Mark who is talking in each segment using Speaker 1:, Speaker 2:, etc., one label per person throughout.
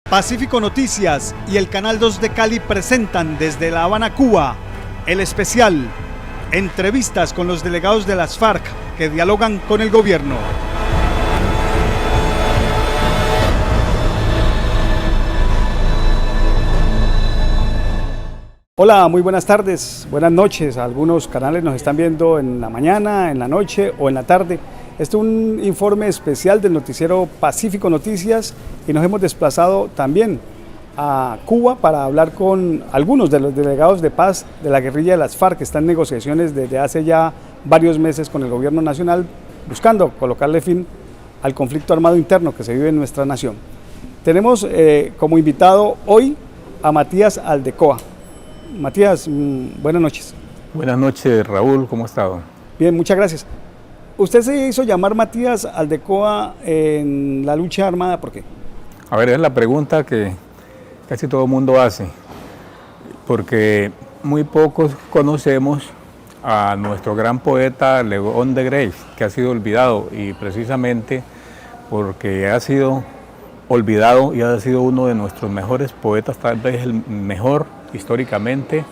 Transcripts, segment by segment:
Speaker 1: Pacífico Noticias y el Canal 2 de Cali presentan desde La Habana, Cuba, el especial Entrevistas con los delegados de las FARC que dialogan con el gobierno. Hola, muy buenas tardes, buenas noches. Algunos canales nos están viendo en la mañana, en la noche o en la tarde. Este es un informe especial del noticiero Pacífico Noticias y nos hemos desplazado también a Cuba para hablar con algunos de los delegados de paz de la guerrilla de las FARC que están en negociaciones desde hace ya varios meses con el gobierno nacional, buscando colocarle fin al conflicto armado interno que se vive en nuestra nación. Tenemos como invitado hoy a Matías Aldecoa. Matías, buenas noches.
Speaker 2: Buenas noches, Raúl, ¿cómo ha estado?
Speaker 1: Bien, muchas gracias. Usted se hizo llamar Matías Aldecoa en la lucha armada, ¿por qué?
Speaker 2: A ver, es la pregunta que casi todo el mundo hace, porque muy pocos conocemos a nuestro gran poeta León de Greiff, que ha sido olvidado, y precisamente porque ha sido olvidado y ha sido uno de nuestros mejores poetas, tal vez el mejor históricamente,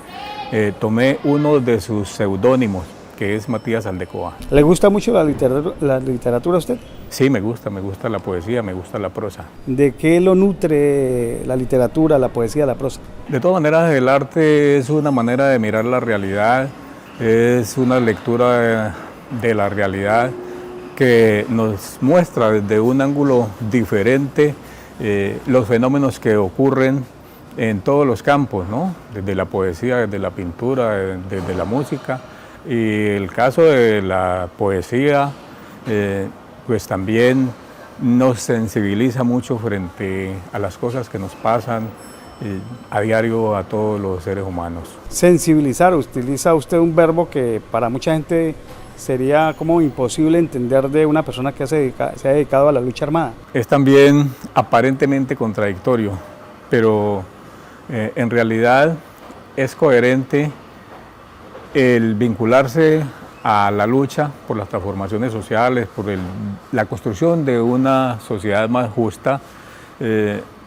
Speaker 2: tomé uno de sus seudónimos, que es Matías Aldecoa.
Speaker 1: ¿Le gusta mucho la literatura a usted?
Speaker 2: Sí, me gusta la poesía, me gusta la prosa.
Speaker 1: ¿De qué lo nutre la literatura, la poesía, la prosa?
Speaker 2: De todas maneras, el arte es una manera de mirar la realidad, es una lectura de la realidad que nos muestra desde un ángulo diferente los fenómenos que ocurren en todos los campos, ¿no? Desde la poesía, desde la pintura, desde la música. Y el caso de la poesía, pues también nos sensibiliza mucho frente a las cosas que nos pasan a diario a todos los seres humanos.
Speaker 1: Sensibilizar, utiliza usted un verbo que para mucha gente sería como imposible entender de una persona que se ha dedicado a la lucha armada.
Speaker 2: Es también aparentemente contradictorio, pero en realidad es coherente el vincularse a la lucha por las transformaciones sociales, por la construcción de una sociedad más justa,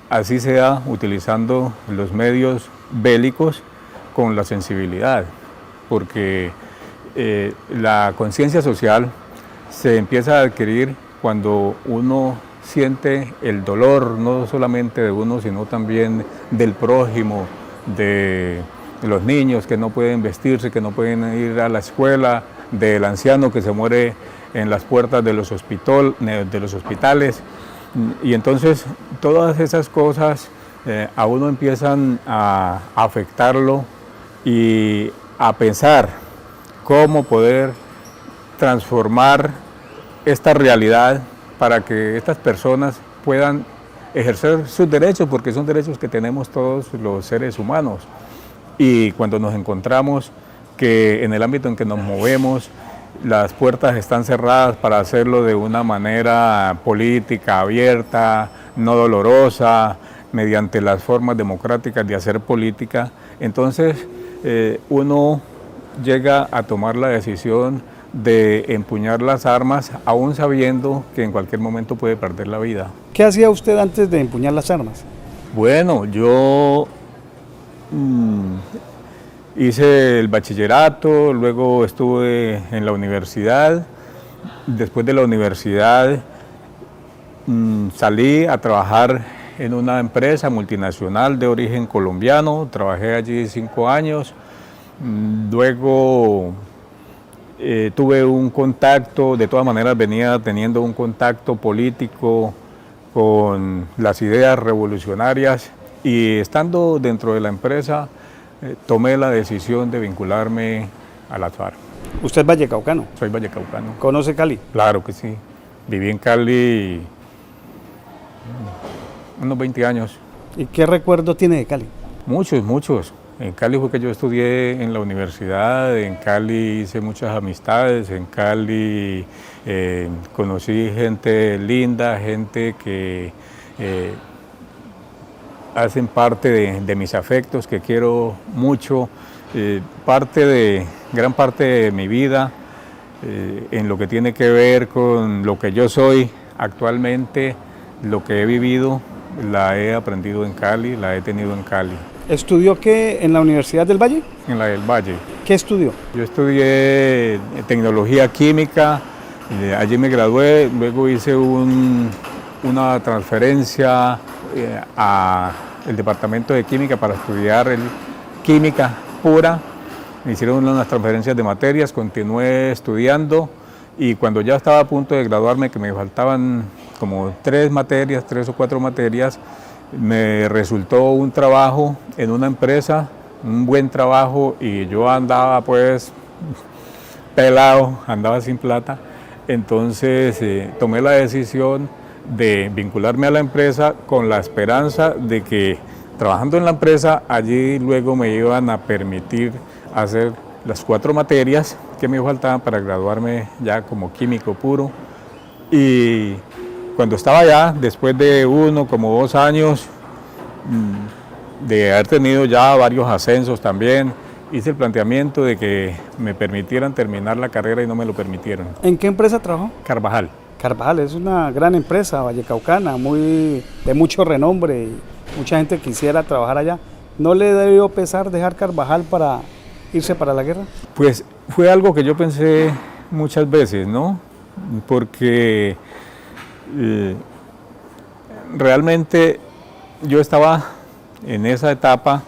Speaker 2: así sea utilizando los medios bélicos con la sensibilidad, porque la conciencia social se empieza a adquirir cuando uno siente el dolor, no solamente de uno, sino también del prójimo, de los niños que no pueden vestirse, que no pueden ir a la escuela, del anciano que se muere en las puertas de los hospitales. Y entonces todas esas cosas a uno empiezan a afectarlo y a pensar cómo poder transformar esta realidad para que estas personas puedan ejercer sus derechos, porque son derechos que tenemos todos los seres humanos. Y cuando nos encontramos que en el ámbito en que nos movemos, las puertas están cerradas para hacerlo de una manera política, abierta, no dolorosa, mediante las formas democráticas de hacer política, entonces uno llega a tomar la decisión de empuñar las armas, aún sabiendo que en cualquier momento puede perder la vida.
Speaker 1: ¿Qué hacía usted antes de empuñar las armas?
Speaker 2: Bueno, yo hice el bachillerato, luego estuve en la universidad. Después de la universidad salí a trabajar en una empresa multinacional de origen colombiano, trabajé allí 5 años, luego tuve un contacto, de todas maneras venía teniendo un contacto político con las ideas revolucionarias y estando dentro de la empresa tomé la decisión de vincularme a las FARC.
Speaker 1: ¿Usted es vallecaucano?
Speaker 2: Soy vallecaucano.
Speaker 1: ¿Conoce Cali?
Speaker 2: Claro que sí. Viví en Cali unos 20 años.
Speaker 1: ¿Y qué recuerdo tiene de Cali?
Speaker 2: Muchos, muchos. En Cali fue que yo estudié en la universidad, en Cali hice muchas amistades, en Cali conocí gente linda, gente que hacen parte de mis afectos, que quiero mucho, gran parte de mi vida, en lo que tiene que ver con lo que yo soy actualmente, lo que he vivido, la he aprendido en Cali, la he tenido en Cali.
Speaker 1: ¿Estudió qué en la Universidad del Valle?
Speaker 2: En la del Valle.
Speaker 1: ¿Qué estudió?
Speaker 2: Yo estudié tecnología química, allí me gradué, luego hice una transferencia al departamento de química para estudiar química pura. Me hicieron unas transferencias de materias, continué estudiando y cuando ya estaba a punto de graduarme, que me faltaban como 3 o 4 materias, me resultó un trabajo en una empresa, un buen trabajo, y yo andaba pues pelado, andaba sin plata. Entonces tomé la decisión de vincularme a la empresa con la esperanza de que trabajando en la empresa allí luego me iban a permitir hacer las 4 materias que me faltaban para graduarme ya como químico puro. Y cuando estaba allá, después de 2 años de haber tenido ya varios ascensos también, hice el planteamiento de que me permitieran terminar la carrera y no me lo permitieron.
Speaker 1: ¿En qué empresa trabajó?
Speaker 2: Carvajal.
Speaker 1: Carvajal es una gran empresa vallecaucana, de mucho renombre, y mucha gente quisiera trabajar allá. ¿No le debió pesar dejar Carvajal para irse para la guerra?
Speaker 2: Pues fue algo que yo pensé muchas veces, ¿no? Porque realmente yo estaba en esa etapa,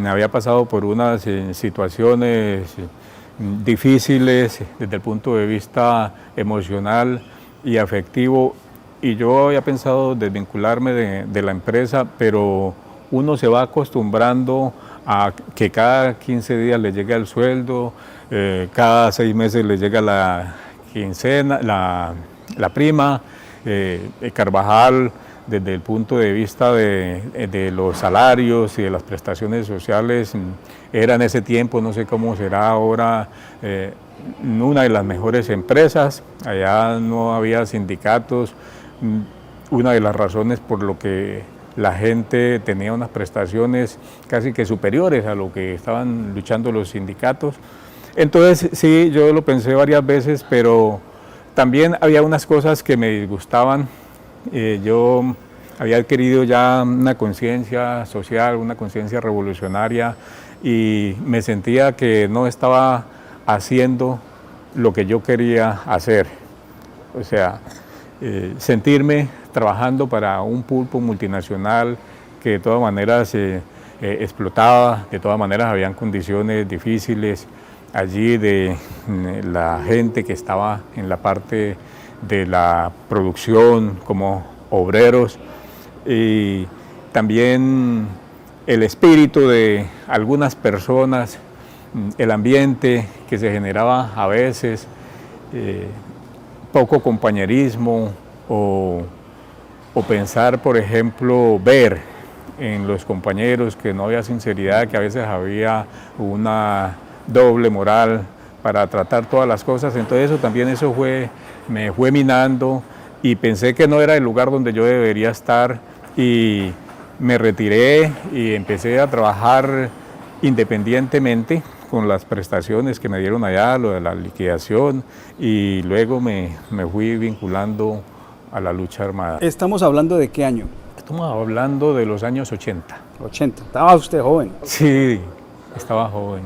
Speaker 2: había pasado por unas situaciones difíciles desde el punto de vista emocional y afectivo, y yo había pensado desvincularme de la empresa, pero uno se va acostumbrando a que cada 15 días le llega el sueldo, cada 6 meses le llega la quincena, la prima. Carvajal, desde el punto de vista de los salarios y de las prestaciones sociales, era en ese tiempo, no sé cómo será ahora, una de las mejores empresas. Allá no había sindicatos, una de las razones por lo que la gente tenía unas prestaciones casi que superiores a lo que estaban luchando los sindicatos. Entonces sí, yo lo pensé varias veces, pero también había unas cosas que me disgustaban. Yo había adquirido ya una conciencia social, una conciencia revolucionaria, y me sentía que no estaba haciendo lo que yo quería hacer. O sea, sentirme trabajando para un pulpo multinacional que de todas maneras explotaba, de todas maneras habían condiciones difíciles allí de la gente que estaba en la parte de la producción como obreros, y también el espíritu de algunas personas, el ambiente que se generaba a veces, poco compañerismo o pensar, por ejemplo, ver en los compañeros que no había sinceridad, que a veces había una doble moral para tratar todas las cosas. Entonces eso me fue minando, y pensé que no era el lugar donde yo debería estar, y me retiré y empecé a trabajar independientemente con las prestaciones que me dieron allá, lo de la liquidación, y luego me fui vinculando a la lucha armada.
Speaker 1: ¿Estamos hablando de qué año?
Speaker 2: Estamos hablando de los años 80.
Speaker 1: 80, estaba usted joven.
Speaker 2: Sí, estaba joven.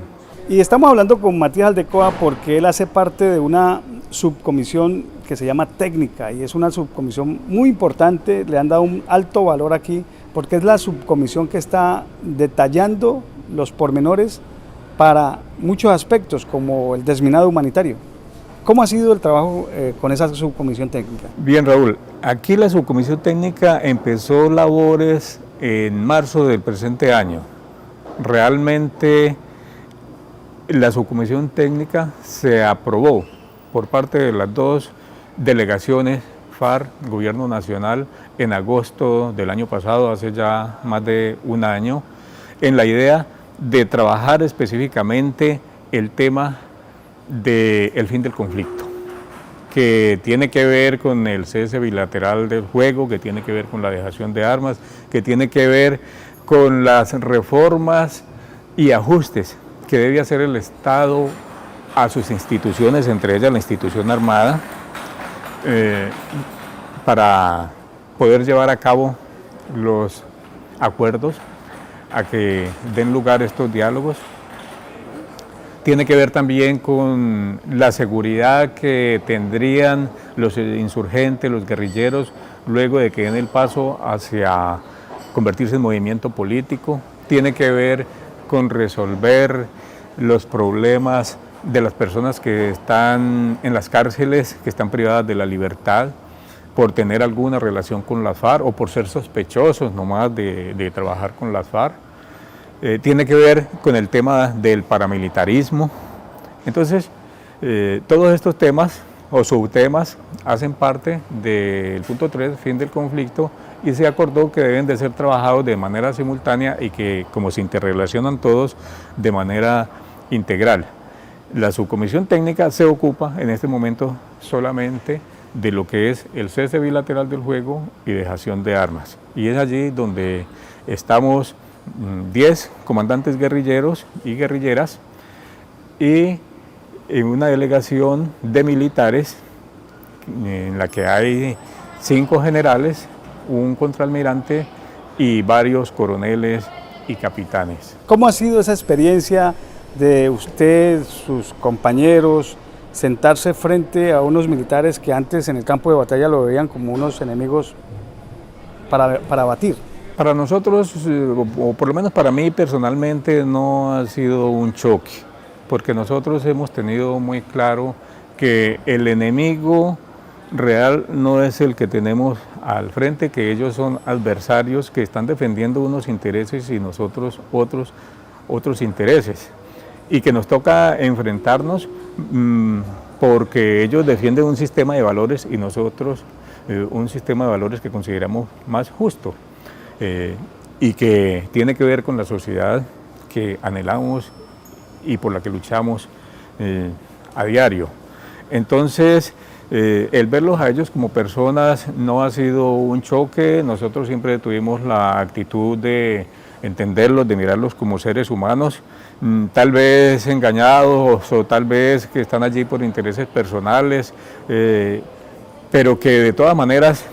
Speaker 1: Y estamos hablando con Matías Aldecoa porque él hace parte de una subcomisión que se llama técnica, y es una subcomisión muy importante. Le han dado un alto valor aquí porque es la subcomisión que está detallando los pormenores para muchos aspectos como el desminado humanitario. ¿Cómo ha sido el trabajo con esa subcomisión técnica?
Speaker 2: Bien, Raúl, aquí la subcomisión técnica empezó labores en marzo del presente año. Realmente la subcomisión técnica se aprobó por parte de las 2 delegaciones FARC, Gobierno Nacional, en agosto del año pasado, hace ya más de un año, en la idea de trabajar específicamente el tema del fin del conflicto, que tiene que ver con el cese bilateral del fuego, que tiene que ver con la dejación de armas, que tiene que ver con las reformas y ajustes que debe hacer el Estado a sus instituciones, entre ellas la institución armada, para poder llevar a cabo los acuerdos, a que den lugar estos diálogos. Tiene que ver también con la seguridad que tendrían los insurgentes, los guerrilleros, luego de que den el paso hacia convertirse en movimiento político. Tiene que ver con resolver los problemas de las personas que están en las cárceles, que están privadas de la libertad por tener alguna relación con las FARC o por ser sospechosos nomás de trabajar con las FARC. Tiene que ver con el tema del paramilitarismo. Entonces, todos estos temas o subtemas hacen parte del punto 3, fin del conflicto, y se acordó que deben de ser trabajados de manera simultánea y que, como se interrelacionan todos, de manera integral. La subcomisión técnica se ocupa en este momento solamente de lo que es el cese bilateral del fuego y dejación de armas. Y es allí donde estamos 10 comandantes guerrilleros y guerrilleras y en una delegación de militares en la que hay 5 generales, un contraalmirante y varios coroneles y capitanes.
Speaker 1: ¿Cómo ha sido esa experiencia de usted, sus compañeros, sentarse frente a unos militares que antes en el campo de batalla lo veían como unos enemigos para batir?
Speaker 2: Para nosotros, o por lo menos para mí personalmente, no ha sido un choque, porque nosotros hemos tenido muy claro que el enemigo real no es el que tenemos al frente, que ellos son adversarios que están defendiendo unos intereses y nosotros otros intereses, y que nos toca enfrentarnos porque ellos defienden un sistema de valores y nosotros un sistema de valores que consideramos más justo. Y que tiene que ver con la sociedad que anhelamos y por la que luchamos a diario. Entonces, el verlos a ellos como personas no ha sido un choque. Nosotros siempre tuvimos la actitud de entenderlos, de mirarlos como seres humanos, tal vez engañados o tal vez que están allí por intereses personales, pero que de todas maneras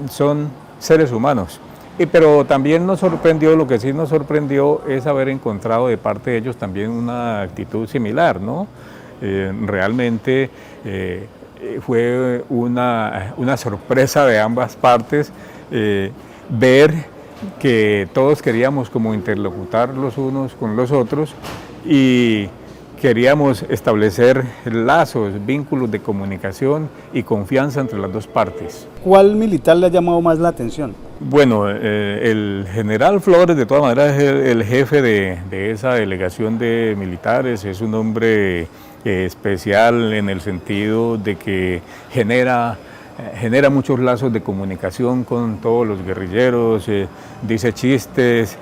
Speaker 2: son seres humanos. Pero también nos sorprendió, lo que sí nos sorprendió es haber encontrado de parte de ellos también una actitud similar, ¿no? Realmente fue una sorpresa de ambas partes ver que todos queríamos como interlocutar los unos con los otros y queríamos establecer lazos, vínculos de comunicación y confianza entre las dos partes.
Speaker 1: ¿Cuál militar le ha llamado más la atención?
Speaker 2: Bueno, el general Flores de todas maneras es el jefe de esa delegación de militares, es un hombre especial en el sentido de que genera muchos lazos de comunicación con todos los guerrilleros, dice chistes,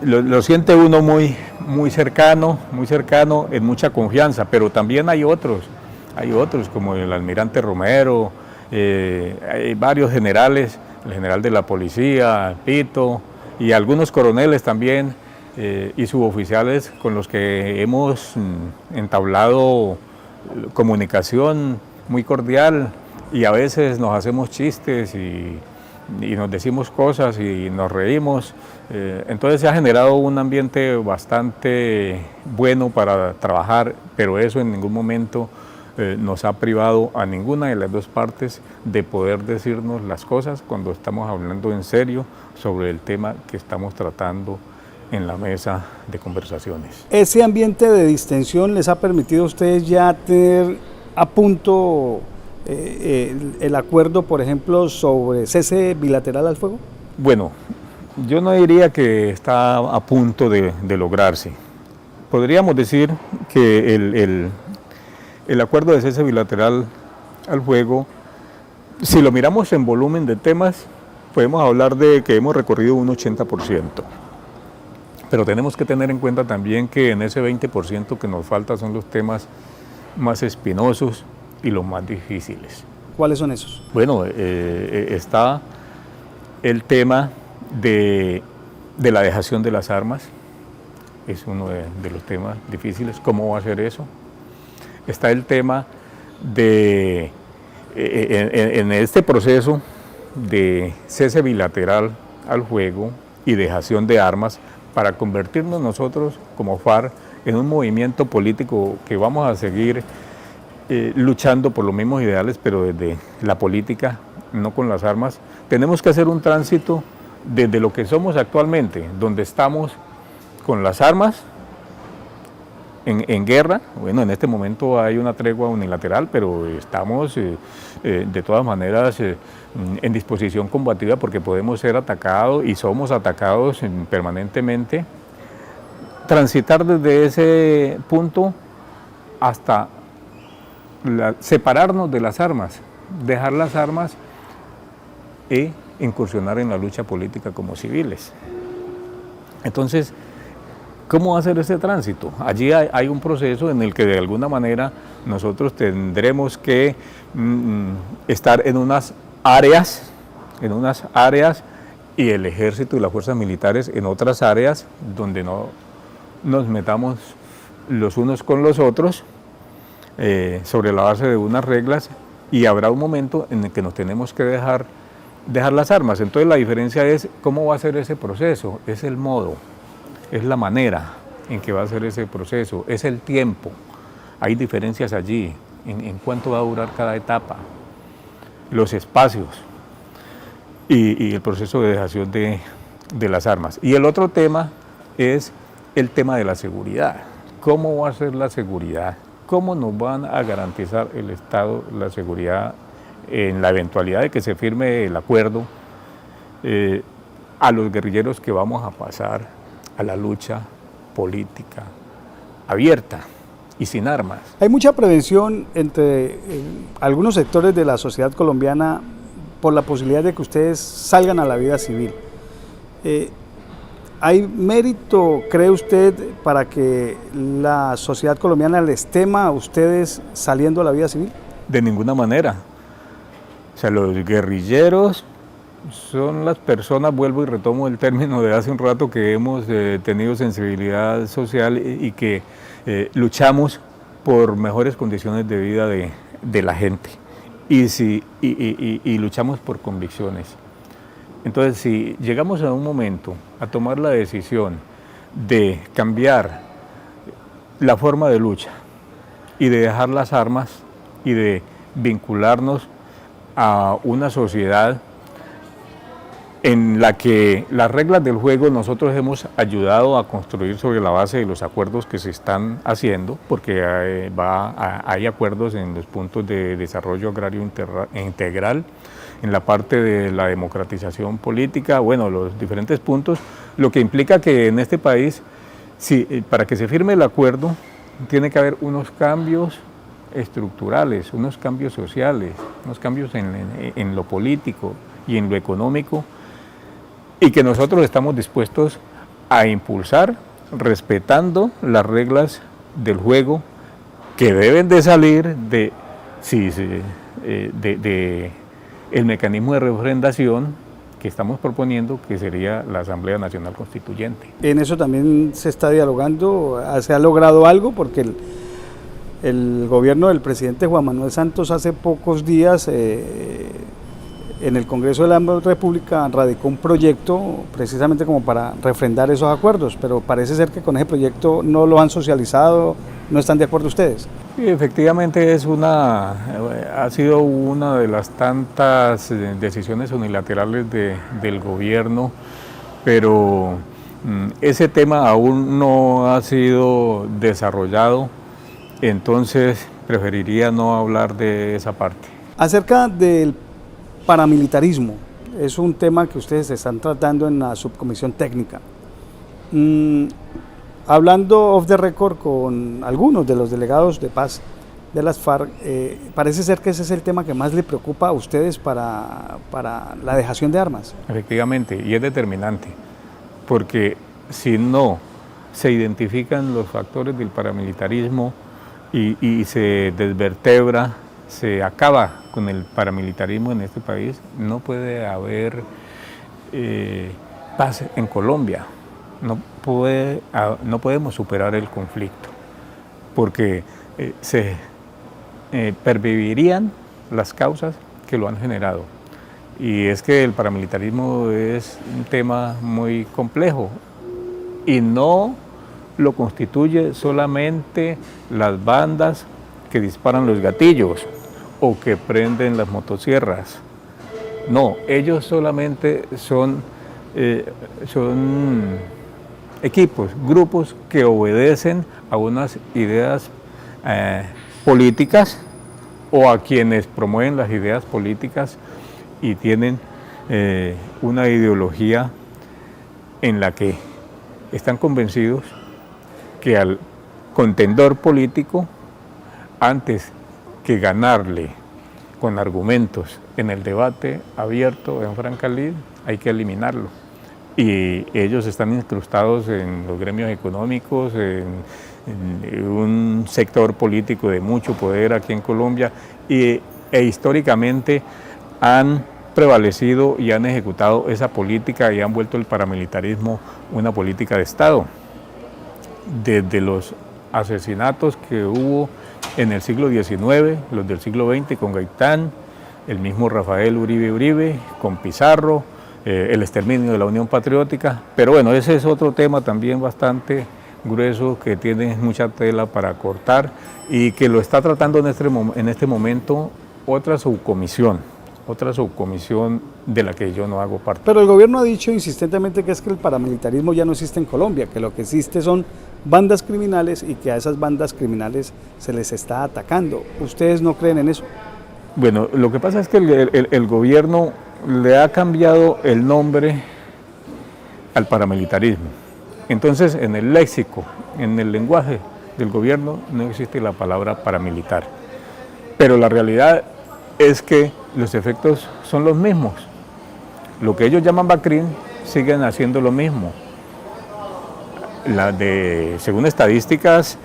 Speaker 2: lo siente uno muy cercano, en mucha confianza, pero también hay otros como el almirante Romero, hay varios generales, el general de la policía, Pito, y algunos coroneles también, y suboficiales con los que hemos entablado comunicación muy cordial, y a veces nos hacemos chistes y nos decimos cosas y nos reímos. Entonces se ha generado un ambiente bastante bueno para trabajar, pero eso en ningún momento nos ha privado a ninguna de las dos partes de poder decirnos las cosas cuando estamos hablando en serio sobre el tema que estamos tratando en la mesa de conversaciones.
Speaker 1: ¿Ese ambiente de distensión les ha permitido a ustedes ya tener a punto el acuerdo, por ejemplo, sobre cese bilateral al fuego?
Speaker 2: Bueno, yo no diría que está a punto de lograrse. Podríamos decir que el acuerdo de cese bilateral al fuego, si lo miramos en volumen de temas, podemos hablar de que hemos recorrido un 80%. Pero tenemos que tener en cuenta también que en ese 20% que nos falta son los temas más espinosos y los más difíciles.
Speaker 1: ¿Cuáles son esos?
Speaker 2: Bueno, está el tema de la dejación de las armas, es uno de los temas difíciles. ¿Cómo va a ser eso? Está el tema de en este proceso de cese bilateral al juego y dejación de armas para convertirnos nosotros como FARC en un movimiento político que vamos a seguir luchando por los mismos ideales, pero desde la política, no con las armas. Tenemos que hacer un tránsito desde lo que somos actualmente, donde estamos con las armas en guerra. Bueno, en este momento hay una tregua unilateral, pero estamos de todas maneras en disposición combativa porque podemos ser atacados y somos atacados permanentemente. Transitar desde ese punto hasta separarnos de las armas, dejar las armas e incursionar en la lucha política como civiles. Entonces, ¿cómo hacer ese tránsito? Allí hay un proceso en el que de alguna manera nosotros tendremos que estar en unas áreas y el ejército y las fuerzas militares en otras áreas donde no nos metamos los unos con los otros sobre la base de unas reglas, y habrá un momento en el que nos tenemos que dejar las armas. Entonces la diferencia es cómo va a ser ese proceso, es el modo, es la manera en que va a ser ese proceso, es el tiempo. Hay diferencias allí, en cuánto va a durar cada etapa, los espacios y el proceso de dejación de las armas. Y el otro tema es el tema de la seguridad. ¿Cómo va a ser la seguridad? ¿Cómo nos van a garantizar el Estado la seguridad en la eventualidad de que se firme el acuerdo a los guerrilleros que vamos a pasar a la lucha política abierta y sin armas? Hay mucha prevención entre algunos sectores de la sociedad colombiana por la posibilidad de que ustedes salgan a la vida civil. ¿Hay mérito, cree usted, para que la sociedad colombiana les tema a ustedes saliendo a la vida civil? De ninguna manera. O sea, los guerrilleros son las personas, vuelvo y retomo el término de hace un rato, que hemos tenido sensibilidad social y que luchamos por mejores condiciones de vida de la gente y luchamos por convicciones. Entonces, si llegamos a un momento a tomar la decisión de cambiar la forma de lucha y de dejar las armas y de vincularnos a una sociedad en la que las reglas del juego nosotros hemos ayudado a construir sobre la base de los acuerdos que se están haciendo, porque hay acuerdos en los puntos de desarrollo agrario integral, en la parte de la democratización política, bueno, los diferentes puntos, lo que implica que en este país, para que se firme el acuerdo, tiene que haber unos cambios estructurales, unos cambios sociales, unos cambios en lo político y en lo económico, y que nosotros estamos dispuestos a impulsar respetando las reglas del juego que deben de salir de el mecanismo de refrendación que estamos proponiendo, que sería la Asamblea Nacional Constituyente. En eso también se está dialogando, se ha logrado algo, porque el gobierno del presidente Juan Manuel Santos hace pocos días en el Congreso de la República radicó un proyecto precisamente como para refrendar esos acuerdos, pero parece ser que con ese proyecto no lo han socializado, ¿no están de acuerdo ustedes? Sí, efectivamente ha sido una de las tantas decisiones unilaterales del gobierno, pero ese tema aún no ha sido desarrollado, entonces preferiría no hablar de esa parte. Acerca del paramilitarismo, es un tema que ustedes están tratando en la subcomisión técnica. Hablando off the record con algunos de los delegados de paz de las FARC, parece ser que ese es el tema que más le preocupa a ustedes para la dejación de armas. Efectivamente, y es determinante, porque si no se identifican los factores del paramilitarismo y se desvertebra, se acaba con el paramilitarismo en este país, no puede haber paz en Colombia. No podemos superar el conflicto, porque se pervivirían las causas que lo han generado. Y es que el paramilitarismo es un tema muy complejo y no lo constituye solamente las bandas que disparan los gatillos o que prenden las motosierras. No, ellos solamente son equipos, grupos que obedecen a unas ideas políticas o a quienes promueven las ideas políticas y tienen una ideología en la que están convencidos que al contendor político, antes que ganarle con argumentos en el debate abierto en franca lid, hay que eliminarlo. Y ellos están incrustados en los gremios económicos, en un sector político de mucho poder aquí en Colombia e históricamente han prevalecido y han ejecutado esa política y han vuelto el paramilitarismo una política de Estado. Desde los asesinatos que hubo en el siglo XIX, los del siglo XX con Gaitán, el mismo Rafael Uribe, con Pizarro, el exterminio de la Unión Patriótica, pero bueno, ese es otro tema también bastante grueso que tiene mucha tela para cortar y que lo está tratando en este momento otra subcomisión de la que yo no hago parte.
Speaker 1: Pero el gobierno ha dicho insistentemente que es que el paramilitarismo ya no existe en Colombia, que lo que existe son bandas criminales y que a esas bandas criminales se les está atacando. ¿Ustedes no creen en eso?
Speaker 2: Bueno, lo que pasa es que el gobierno le ha cambiado el nombre al paramilitarismo. Entonces, en el léxico, en el lenguaje del gobierno, no existe la palabra paramilitar. Pero la realidad es que los efectos son los mismos. Lo que ellos llaman BACRIM siguen haciendo lo mismo. Según estadísticas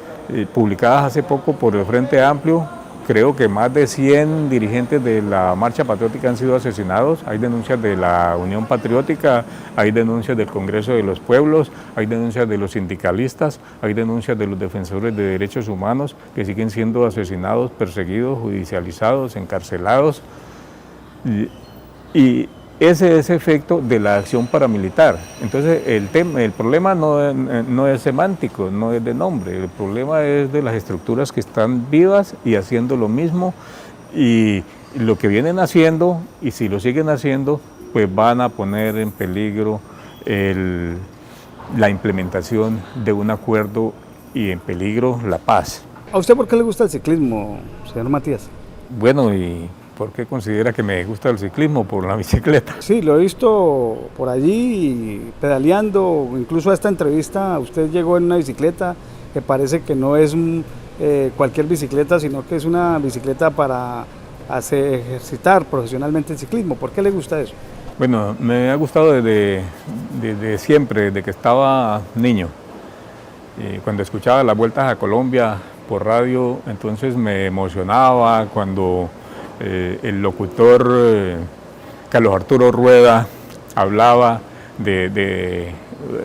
Speaker 2: publicadas hace poco por el Frente Amplio, creo que más de 100 dirigentes de la Marcha Patriótica han sido asesinados. Hay denuncias de la Unión Patriótica, hay denuncias del Congreso de los Pueblos, hay denuncias de los sindicalistas, hay denuncias de los defensores de derechos humanos que siguen siendo asesinados, perseguidos, judicializados, encarcelados. Y ese es efecto de la acción paramilitar. Entonces el problema no es semántico, no es de nombre, el problema es de las estructuras que están vivas y haciendo lo mismo, y lo que vienen haciendo, y si lo siguen haciendo, pues van a poner en peligro la implementación de un acuerdo y en peligro la paz.
Speaker 1: ¿A usted por qué le gusta el ciclismo, señor Matías?
Speaker 2: Bueno, y ¿por qué considera que me gusta el ciclismo? Por la bicicleta.
Speaker 1: Sí, lo he visto por allí pedaleando, incluso a esta entrevista usted llegó en una bicicleta que parece que no es cualquier bicicleta, sino que es una bicicleta para ejercitar profesionalmente el ciclismo. ¿Por qué le gusta eso?
Speaker 2: Bueno, me ha gustado desde siempre, desde que estaba niño. Cuando escuchaba las vueltas a Colombia por radio, entonces me emocionaba cuando el locutor Carlos Arturo Rueda hablaba de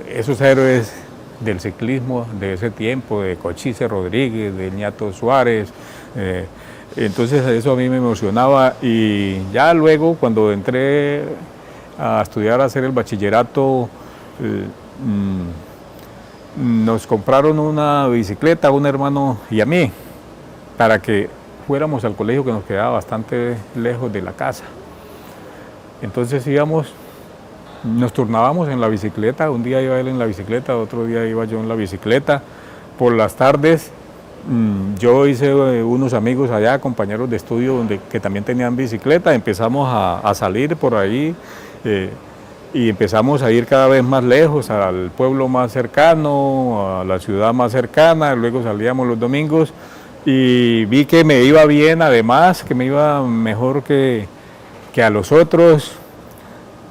Speaker 2: esos héroes del ciclismo de ese tiempo, de Cochise Rodríguez, de Ñato Suárez. Entonces eso a mí me emocionaba, y ya luego cuando entré a estudiar, a hacer el bachillerato, nos compraron una bicicleta, a un hermano y a mí, para que fuéramos al colegio que nos quedaba bastante lejos de la casa. Entonces nos turnábamos en la bicicleta, un día iba él en la bicicleta, otro día iba yo en la bicicleta. Por las tardes yo hice unos amigos allá, compañeros de estudio que también tenían bicicleta, empezamos a salir por ahí y empezamos a ir cada vez más lejos, al pueblo más cercano, a la ciudad más cercana. Luego salíamos los domingos y vi que me iba bien, además, que me iba mejor que a los otros.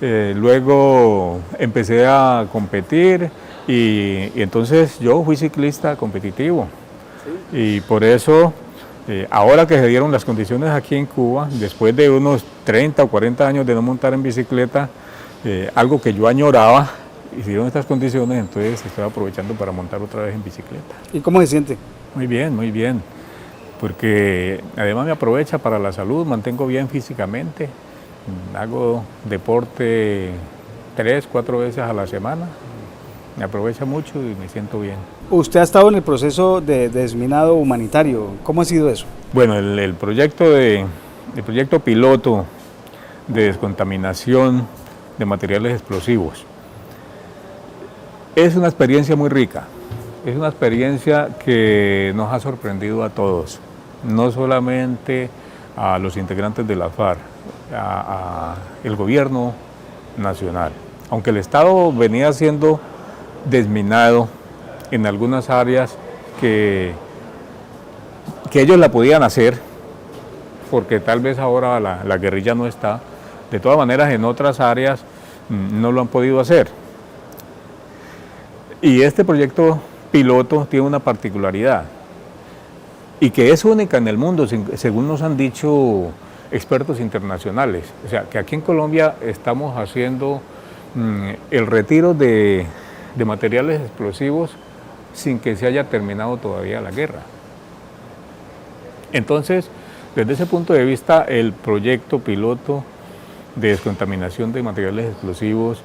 Speaker 2: Luego empecé a competir y entonces yo fui ciclista competitivo. Y por eso, ahora que se dieron las condiciones aquí en Cuba, después de unos 30 o 40 años de no montar en bicicleta, algo que yo añoraba, hicieron estas condiciones, entonces estoy aprovechando para montar otra vez en bicicleta.
Speaker 1: ¿Y cómo se siente?
Speaker 2: Muy bien, porque además me aprovecha para la salud, mantengo bien físicamente, hago deporte 3, 4 veces a la semana, me aprovecha mucho y me siento bien.
Speaker 1: Usted ha estado en el proceso de desminado humanitario, ¿cómo ha sido eso?
Speaker 2: Bueno, el proyecto piloto de descontaminación de materiales explosivos es una experiencia muy rica, es una experiencia que nos ha sorprendido a todos, no solamente a los integrantes de la FARC, a el gobierno nacional. Aunque el Estado venía siendo desminado en algunas áreas que ellos la podían hacer, porque tal vez ahora la guerrilla no está, de todas maneras en otras áreas no lo han podido hacer. Y este proyecto piloto tiene una particularidad, y que es única en el mundo, según nos han dicho expertos internacionales. O sea, que aquí en Colombia estamos haciendo el retiro de materiales explosivos sin que se haya terminado todavía la guerra. Entonces, desde ese punto de vista, el proyecto piloto de descontaminación de materiales explosivos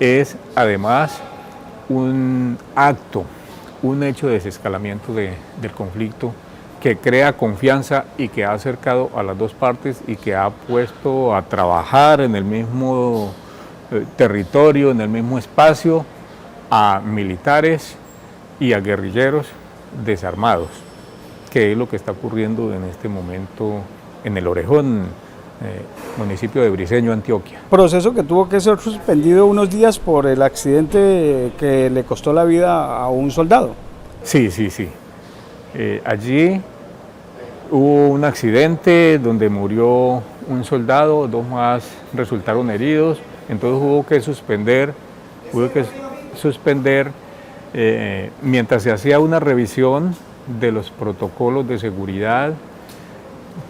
Speaker 2: es además un acto, un hecho de desescalamiento del conflicto que crea confianza y que ha acercado a las dos partes y que ha puesto a trabajar en el mismo territorio, en el mismo espacio, a militares y a guerrilleros desarmados, que es lo que está ocurriendo en este momento en el Orejón, municipio de Briceño, Antioquia.
Speaker 1: Proceso que tuvo que ser suspendido unos días por el accidente que le costó la vida a un soldado.
Speaker 2: Sí. Allí hubo un accidente donde murió un soldado, 2 más resultaron heridos, entonces hubo que suspender mientras se hacía una revisión de los protocolos de seguridad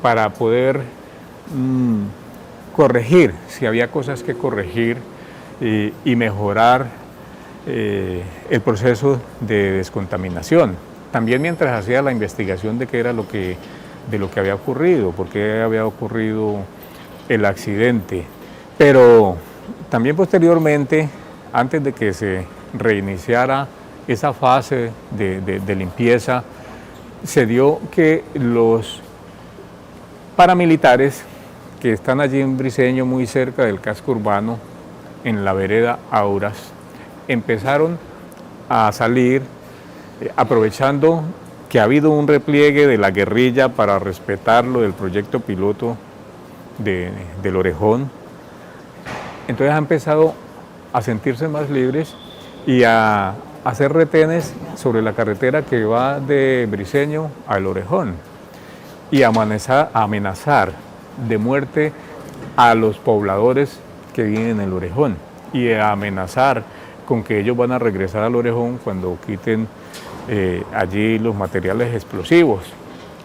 Speaker 2: para poder corregir, si había cosas que corregir y mejorar el proceso de descontaminación. También mientras hacía la investigación de qué era de lo que había ocurrido, por qué había ocurrido el accidente. Pero también posteriormente, antes de que se reiniciara esa fase de limpieza, se dio que los paramilitares que están allí en Briceño, muy cerca del casco urbano, en la vereda Auras, empezaron a salir aprovechando que ha habido un repliegue de la guerrilla para respetarlo del proyecto piloto del Orejón. Entonces ha empezado a sentirse más libres y a hacer retenes sobre la carretera que va de Briceño al Orejón y a amenazar de muerte a los pobladores que viven en el Orejón y a amenazar con que ellos van a regresar al Orejón cuando quiten allí los materiales explosivos,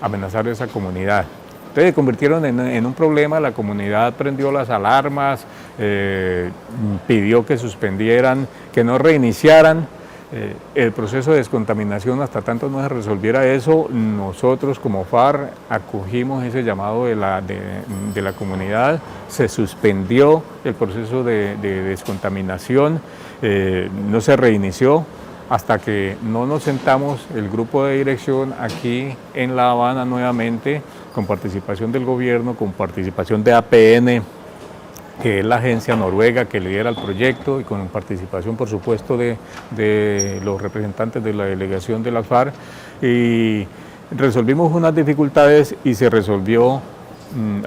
Speaker 2: amenazar a esa comunidad. Entonces se convirtieron en un problema, la comunidad prendió las alarmas, pidió que suspendieran, que no reiniciaran el proceso de descontaminación hasta tanto no se resolviera eso. Nosotros como FARC acogimos ese llamado de la comunidad, se suspendió el proceso de descontaminación, no se reinició hasta que no nos sentamos el grupo de dirección aquí en La Habana nuevamente, con participación del gobierno, con participación de APN, que es la agencia noruega que lidera el proyecto, y con participación, por supuesto, de los representantes de la delegación de la FARC, y resolvimos unas dificultades y se resolvió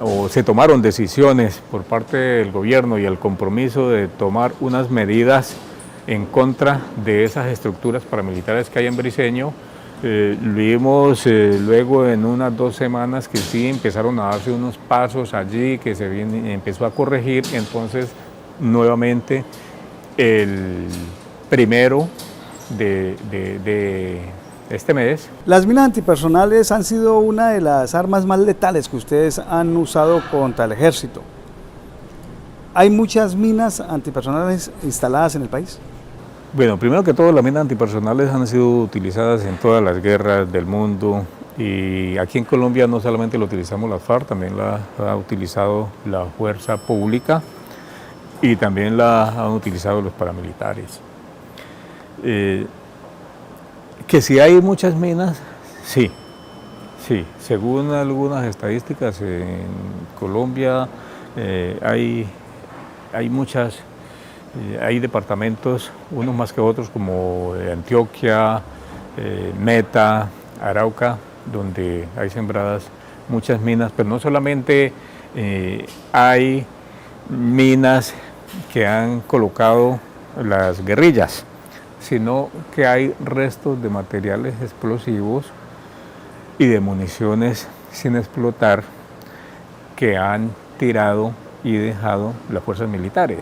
Speaker 2: o se tomaron decisiones por parte del gobierno y el compromiso de tomar unas medidas en contra de esas estructuras paramilitares que hay en Briceño. Lo vimos luego en unas 2 semanas que sí empezaron a darse unos pasos allí, que se empezó a corregir. Entonces nuevamente el 1 de este mes.
Speaker 1: Las minas antipersonales han sido una de las armas más letales que ustedes han usado contra el ejército. ¿Hay muchas minas antipersonales instaladas en el país?
Speaker 2: Bueno, primero que todo, las minas antipersonales han sido utilizadas en todas las guerras del mundo Y aquí en Colombia no solamente lo utilizamos las FARC, también la ha utilizado la fuerza pública y también la han utilizado los paramilitares. Que si hay muchas minas, sí, sí. Según algunas estadísticas, en Colombia hay muchas, hay departamentos, unos más que otros, como Antioquia, Meta, Arauca, donde hay sembradas muchas minas, pero no solamente hay minas que han colocado las guerrillas, sino que hay restos de materiales explosivos y de municiones sin explotar que han tirado y dejado las fuerzas militares.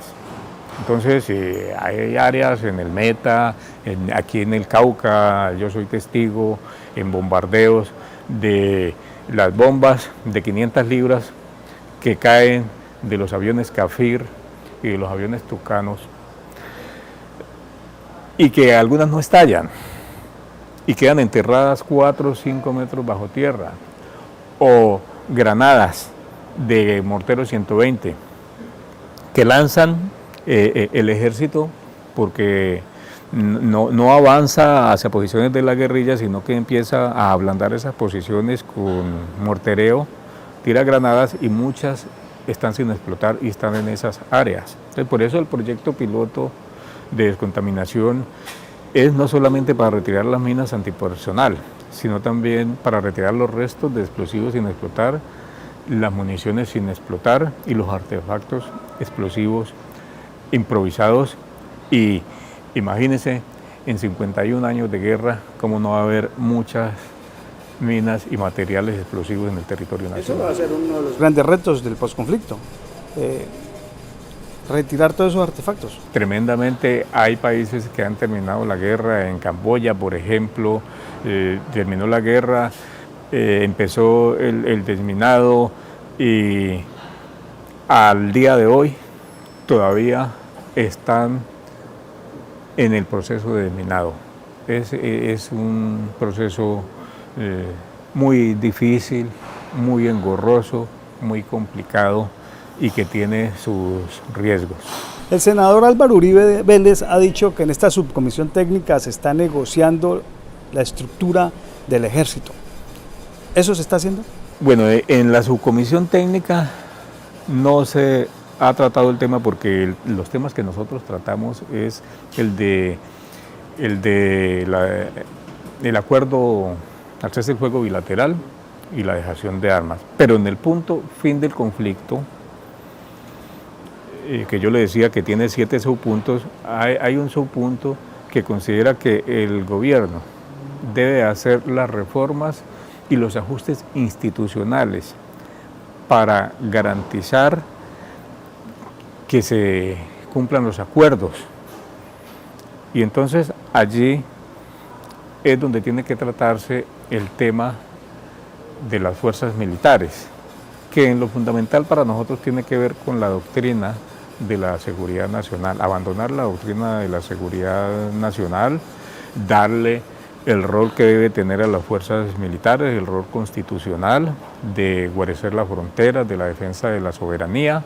Speaker 2: Entonces hay áreas en el Meta, aquí en el Cauca, yo soy testigo, en bombardeos de las bombas de 500 libras que caen de los aviones Cafir y de los aviones Tucanos, y que algunas no estallan y quedan enterradas 4 o 5 metros bajo tierra, o granadas de mortero 120 que lanzan el ejército porque no avanza hacia posiciones de la guerrilla, sino que empieza a ablandar esas posiciones con mortereo, tira granadas y muchas están sin explotar y están en esas áreas. Entonces, por eso el proyecto piloto de descontaminación es no solamente para retirar las minas antipersonal, sino también para retirar los restos de explosivos sin explotar, las municiones sin explotar y los artefactos explosivos improvisados. Y imagínense, en 51 años de guerra, cómo no va a haber muchas minas y materiales explosivos en el territorio nacional.
Speaker 1: Eso va a ser uno de los grandes retos del posconflicto, retirar todos esos artefactos.
Speaker 2: Tremendamente, hay países que han terminado la guerra. En Camboya, por ejemplo, terminó la guerra, empezó el desminado, y al día de hoy todavía están en el proceso de desminado. Es un proceso muy difícil, muy engorroso, muy complicado y que tiene sus riesgos.
Speaker 1: El senador Álvaro Uribe Vélez ha dicho que en esta subcomisión técnica se está negociando la estructura del ejército. ¿Eso se está haciendo?
Speaker 2: Bueno, en la subcomisión técnica no se ha tratado el tema, porque los temas que nosotros tratamos es el acuerdo al cese del fuego bilateral y la dejación de armas. Pero en el punto fin del conflicto, que yo le decía que tiene 7 subpuntos, hay un subpunto que considera que el gobierno debe hacer las reformas y los ajustes institucionales para garantizar que se cumplan los acuerdos. Y entonces allí es donde tiene que tratarse el tema de las fuerzas militares, que en lo fundamental para nosotros tiene que ver con la doctrina de la seguridad nacional, abandonar la doctrina de la seguridad nacional, darle el rol que debe tener a las fuerzas militares, el rol constitucional de guarecer las fronteras, de la defensa de la soberanía.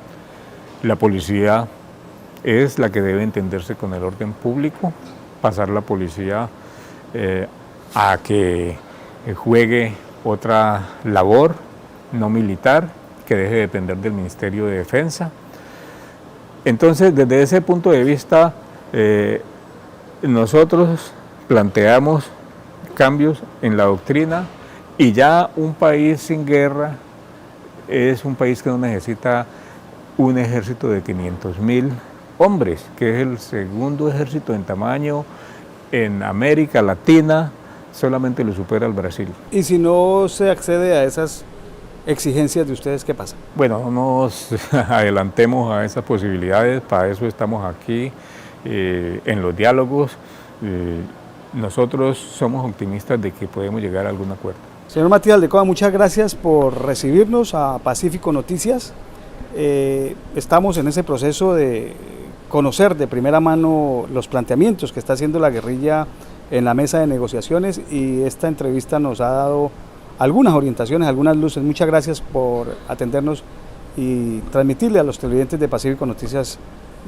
Speaker 2: La policía es la que debe entenderse con el orden público, pasar la policía a que juegue otra labor no militar, que deje de depender del Ministerio de Defensa. Entonces, desde ese punto de vista, nosotros planteamos cambios en la doctrina, y ya un país sin guerra es un país que no necesita un ejército de 500.000 hombres, que es el segundo ejército en tamaño en América Latina, solamente lo supera el Brasil.
Speaker 1: Y si no se accede a esas exigencias de ustedes, ¿qué pasa?
Speaker 2: Bueno, no nos adelantemos a esas posibilidades, para eso estamos aquí en los diálogos. Nosotros somos optimistas de que podemos llegar a algún acuerdo.
Speaker 1: Señor Matías Aldecoa, muchas gracias por recibirnos a Pacífico Noticias. Estamos en ese proceso de conocer de primera mano los planteamientos que está haciendo la guerrilla en la mesa de negociaciones, y esta entrevista nos ha dado algunas orientaciones, algunas luces. Muchas gracias por atendernos y transmitirle a los televidentes de Pacífico Noticias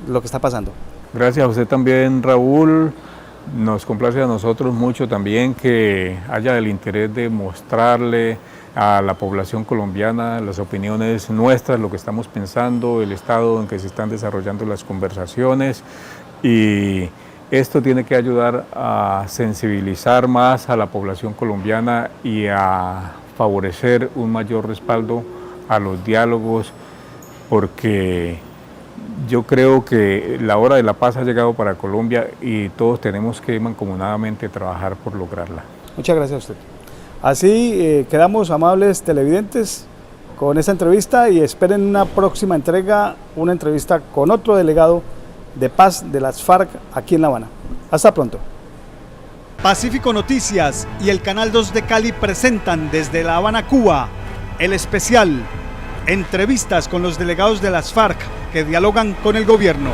Speaker 1: lo que está pasando.
Speaker 2: Gracias a usted también, Raúl. Nos complace a nosotros mucho también que haya el interés de mostrarle a la población colombiana las opiniones nuestras, lo que estamos pensando, el estado en que se están desarrollando las conversaciones, y esto tiene que ayudar a sensibilizar más a la población colombiana y a favorecer un mayor respaldo a los diálogos, porque yo creo que la hora de la paz ha llegado para Colombia y todos tenemos que mancomunadamente trabajar por lograrla.
Speaker 1: Muchas gracias a usted. Así quedamos, amables televidentes, con esta entrevista, y esperen una próxima entrega, una entrevista con otro delegado de paz de las FARC aquí en La Habana. Hasta pronto. Pacífico Noticias y el Canal 2 de Cali presentan desde La Habana, Cuba, el especial Entrevistas con los delegados de las FARC que dialogan con el gobierno.